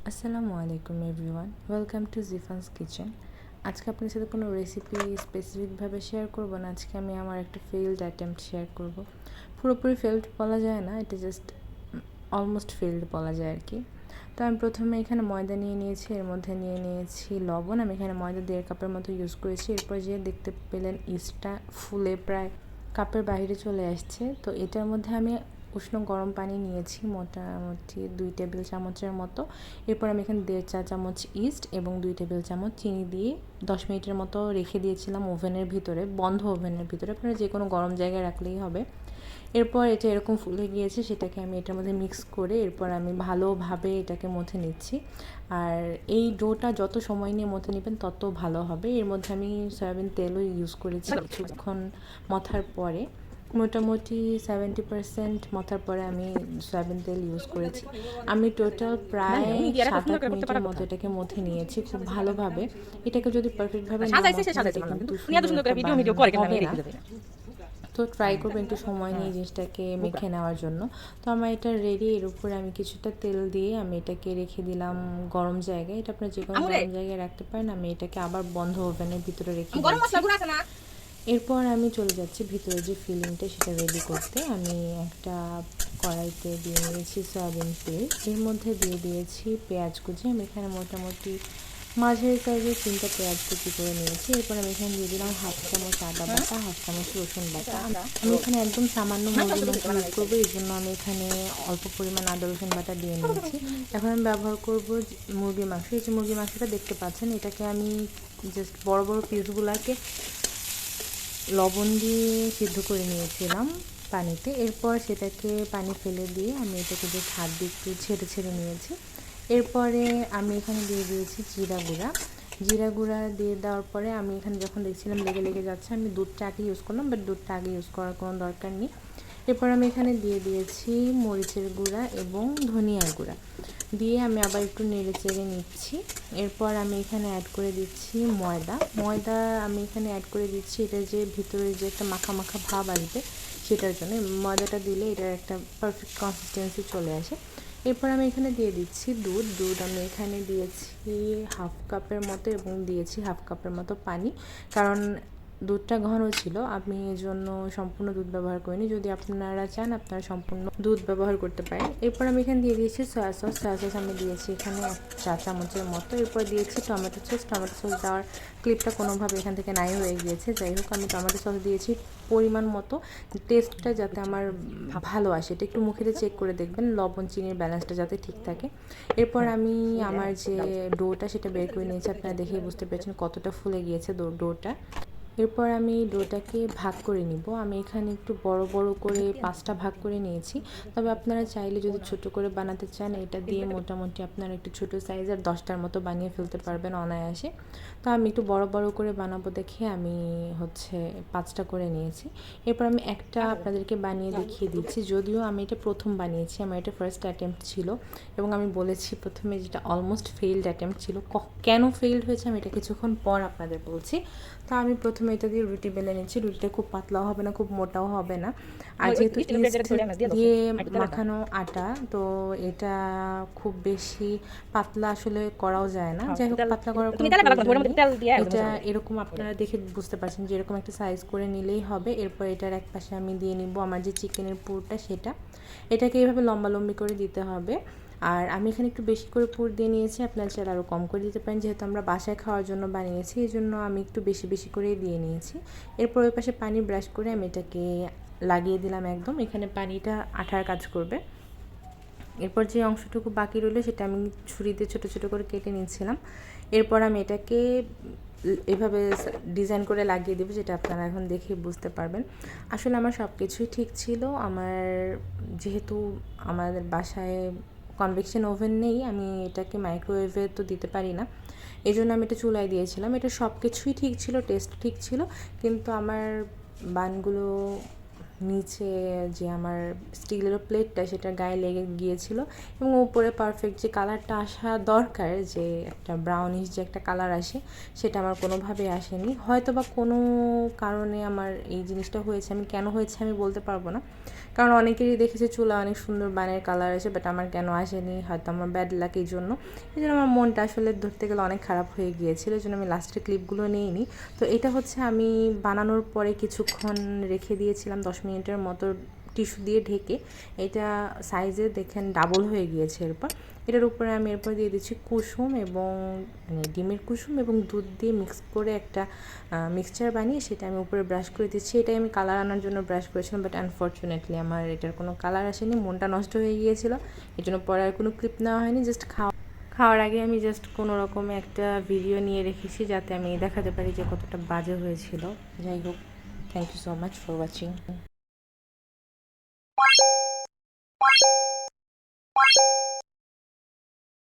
আসসালামু আলাইকুম everyone, welcome to জিফানস kitchen. আজকে আপনার সাথে কোনো রেসিপি স্পেসিফিকভাবে শেয়ার করব না। আজকে আমি আমার একটা ফেইলড অ্যাটেম্পট শেয়ার করব। পুরোপুরি ফেইলড বলা যায় না, এটা জাস্ট অলমোস্ট ফেইলড বলা যায় আর কি। তো আমি প্রথমে এখানে ময়দা নিয়ে নিয়েছি, এর মধ্যে নিয়ে নিয়েছি লবণ। আমি এখানে ময়দা 1.5 কাপের মতো ইউজ করেছি। এরপর যে দেখতে পেলেন ইস্টটা ফুলে প্রায় কাপের বাইরে চলে আসছে। তো এটার মধ্যে আমি উষ্ণ গরম পানি নিয়েছি মোটামুটি 2 টেবিল চামচের মতো। এরপর আমি এখানে 1.5 চা চামচ ইস্ট এবং 2 টেবিল চামচ চিনি দিয়ে 10 মিনিটের মতো রেখে দিয়েছিলাম ওভেনের ভিতরে, বন্ধ ওভেনের ভিতরে। আপনারা যে কোনো গরম জায়গায় রাখলেই হবে। এরপর এটা এরকম ফুলে গিয়েছে, সেটাকে আমি এটার মধ্যে মিক্স করে এরপর আমি ভালোভাবে এটাকে মথে নিচ্ছি। আর এই ডোটা যত সময় নিয়ে মথে নেবেন তত ভালো হবে। এর মধ্যে আমি সয়াবিন তেলও ইউজ করেছি কিছুক্ষণ মথার পরে। মোটামুটি 70% মথার পরে আমি সয়াবিন তেল ইউজ করেছি। আমি টোটাল প্রায় 7-8 মিনিটের মতো এটাকে মথে নিয়েছি খুব ভালোভাবে। এটাকে যদি পারফেক্টভাবে না মথে কিন্তু হবে না। তো ট্রাই করবেন একটু সময় নিয়ে জিনিসটাকে মেখে নেওয়ার জন্য। তো আমার এটা রেডি। এর উপরে আমি কিছুটা তেল দিয়ে আমি এটাকে রেখে দিলাম গরম জায়গায়। এটা আপনার যে কোনো গরম জায়গায় রাখতে পারেন। আমি এটাকে আবার বন্ধ ওভেনের ভিতরে রেখে দিয়েছি। এরপর আমি চলে যাচ্ছি ভিতরে যে ফিলিংটা সেটা রেডি করতে। আমি একটা কড়াইতে দিয়ে নিয়েছি সয়াবিন তেল, এর মধ্যে দিয়ে দিয়েছি পেঁয়াজ কুচি। আমি এখানে মোটামুটি মাঝারি সাইজের 3টা পেঁয়াজ কুচি করে নিয়েছি। এরপর আমি এখানে দিয়ে দিলাম 1/2 চামচ আদা বাটা, 1/2 চামচ রসুন বাটা। আমি এখানে একদম সামান্য মুরগির মাংস ইউজ করবো, এই জন্য আমি এখানে অল্প পরিমাণ আদা রসুন বাটা দিয়ে নিয়েছি। এখন আমি ব্যবহার করব মুরগির মাংস। এই যে মুরগির মাংসটা দেখতে পাচ্ছেন, এটাকে আমি জাস্ট বড় বড় পিসগুলোকে লবণ দিয়ে সিদ্ধ করে নিয়েছিলাম পানিতে। এরপর সেটাকে পানি ফেলে দিয়ে আমি এটাকে যে হাত দিয়ে একটু ছেড়ে ছেড়ে নিয়েছি। এরপরে আমি এখানে দিয়ে দিয়েছি জিরা গুঁড়া। জিরা গুঁড়া দিয়ে দেওয়ার পরে আমি এখানে যখন দেখছিলাম লেগে লেগে যাচ্ছে, আমি দুধটা আগে ইউজ করলাম, বাট দুধটা আগে ইউজ করার কোনো দরকার নেই। এরপর আমি এখানে দিয়ে দিয়েছি মরিচের গুঁড়া এবং ধনিয়ার গুঁড়া দিয়ে আমি আবার একটু নেড়ে চেড়ে নিচ্ছি। এরপর আমি এখানে অ্যাড করে দিচ্ছি ময়দা আমি এখানে অ্যাড করে দিচ্ছি এটা যে ভিতরে যে একটা মাখা মাখা ভাব আসবে সেটার জন্য। ময়দাটা দিলে এটার একটা পারফেক্ট কনসিস্টেন্সি চলে আসে। এরপর আমি এখানে দিয়ে দিচ্ছি দুধ আমি এখানে দিয়েছি 1/2 কাপের মতো এবং দিয়েছি 1/2 কাপের মতো পানি, কারণ দুধটা ঘন ছিল। আমি এই জন্য সম্পূর্ণ দুধ ব্যবহার করিনি। যদি আপনারা চান আপনারা সম্পূর্ণ দুধ ব্যবহার করতে পারেন। এরপর আমি এখানে দিয়ে দিয়েছি সয়া সস আমি দিয়েছি এখানে 1 চা চামচের মতো। এরপর দিয়েছি টমেটো সস দেওয়ার ক্লিপটা কোনোভাবে এখান থেকে নাই হয়ে গিয়েছে। যাই হোক, আমি টমেটো সস দিয়েছি পরিমাণ মতো, টেস্টটা যাতে আমার ভালো আসে। এটা একটু মুখে চেক করে দেখবেন লবণ চিনির ব্যালেন্সটা যাতে ঠিক থাকে। এরপর আমি আমার যে ডোটা সেটা বের করে নিয়েছি। আপনারা দেখেই বুঝতে পেরেছেন কতটা ফুলে গিয়েছে ডোটা। এরপর আমি ডোটাকে ভাগ করে নিব। আমি এখানে একটু বড় বড় করে 5টা ভাগ করে নিয়েছি। তবে আপনারা চাইলে যদি ছোট করে বানাতে চান, এটা দিয়ে মোটামুটি আপনারা একটু ছোট সাইজের 10টার মতো বানিয়ে ফেলতে পারবেন অনায়াসে। তো আমি একটু বড় বড় করে বানাবো দেখে আমি 5টা করে নিয়েছি। এরপর আমি একটা আপনাদেরকে বানিয়ে দেখিয়ে দিচ্ছি। যদিও আমি এটা প্রথম বানিয়েছি, আমার এটা ফার্স্ট অ্যাটেম্প্ট ছিল এবং আমি বলেছি প্রথমে যেটা অলমোস্ট ফেইলড অ্যাটেম্প্ট ছিল। কেন ফেইলড হয়েছে আমি এটা কিছুক্ষণ পর আপনাদের বলছি। তো আমি প্রথমে এটা দিয়ে রুটি বেলে নিচ্ছি। রুটিটা খুব পাতলাও হবে না, খুব মোটাও হবে না। আর যেহেতু ইস্ট দিয়ে মাখানো আটা, তো এটা খুব বেশি পাতলা আসলে করাও যায় না। যাই হোক, পাতলা করার কোনো প্রয়োজন নেই। এটা এরকম আপনারা দেখে বুঝতে পারছেন যে এরকম একটা সাইজ করে নিলেই হবে। এরপর এটার এক পাশে আমি দিয়ে নিব আমার যে চিকেনের পুরটা সেটা। এটাকে এইভাবে লম্বালম্বি করে দিতে হবে। আর আমি এখানে একটু বেশি করে পুর দিয়ে নিয়েছি, আপনারা চাইলে আরও কম করে দিতে পারেন। যেহেতু আমরা বাসায় খাওয়ার জন্য বানিয়েছি, এই জন্য আমি একটু বেশি বেশি করেই দিয়ে নিয়েছি। এরপর ওই পাশে পানি ব্রাশ করে আমি এটাকে লাগিয়ে দিলাম একদম। এখানে পানিটা আঠার কাজ করবে। এরপর যে অংশটুকু বাকি রইল সেটা আমি ছুরি দিয়ে ছোটো ছোটো করে কেটে নিয়েছিলাম। এরপর আমি এটাকে এভাবে ডিজাইন করে লাগিয়ে দেবো, যেটা আপনারা এখন দেখে বুঝতে পারবেন। আসলে আমার সব কিছুই ঠিক ছিল। যেহেতু আমাদের বাসায় কনভেকশন ওভেন নেই, আমি এটাকে মাইক্রোওয়েভে তো দিতে পারি না, এই জন্য আমি এটা চুলায় দিয়েছিলাম। এটা সব কিছুই ঠিক ছিল, টেস্ট ঠিক ছিল, কিন্তু আমার বানগুলো নিচে যে আমার স্টিলের প্লেটটা সেটা গায়ে লেগে গিয়েছিল এবং উপরে পারফেক্ট যে কালারটা আসা দরকার, যে একটা ব্রাউনিশ যে একটা কালার আসে, সেটা আমার কোনোভাবেই আসেনি। হয়তো বা কোনো কারণে আমার এই জিনিসটা হয়েছে, আমি কেন হয়েছে আমি বলতে পারবো না, কারণ অনেকেরই দেখেছে চুলা অনেক সুন্দর বানের কালার আসে, বাট আমার কেন আসেনি, হয়তো আমার ব্যাড লাক এই জন্য আমার মনটা আসলে ধরতে গেলে অনেক খারাপ হয়ে গিয়েছিল, এই জন্য আমি লাস্টের ক্লিপগুলো নিইনি। তো এটা হচ্ছে আমি বানানোর পরে কিছুক্ষণ রেখে দিয়েছিলাম 10 মিনিটের মতো টিস্যু দিয়ে ঢেকে। এটা সাইজে দেখেন ডাবল হয়ে গিয়েছে। এটার উপরে আমি এরপর দিয়ে দিচ্ছি কুসুম এবং মানে ডিমের কুসুম এবং দুধ দিয়ে মিক্স করে একটা মিক্সচার বানিয়ে সেটা আমি উপরে ব্রাশ করে দিচ্ছি। এটাই আমি কালার আনার জন্য ব্রাশ করেছিলাম, বাট আনফর্চুনেটলি আমার এটার কোনো কালার আসেনি, মনটা নষ্ট হয়ে গিয়েছিল, এই জন্য পরে আর কোনো ক্লিপ নেওয়া হয়নি। জাস্ট খাওয়ার আগে আমি জাস্ট কোনো রকমে একটা ভিডিও নিয়ে রেখেছি যাতে আমি দেখাতে পারি যে কতটা বাজে হয়েছিল। যাই হোক, thank you so much for watching.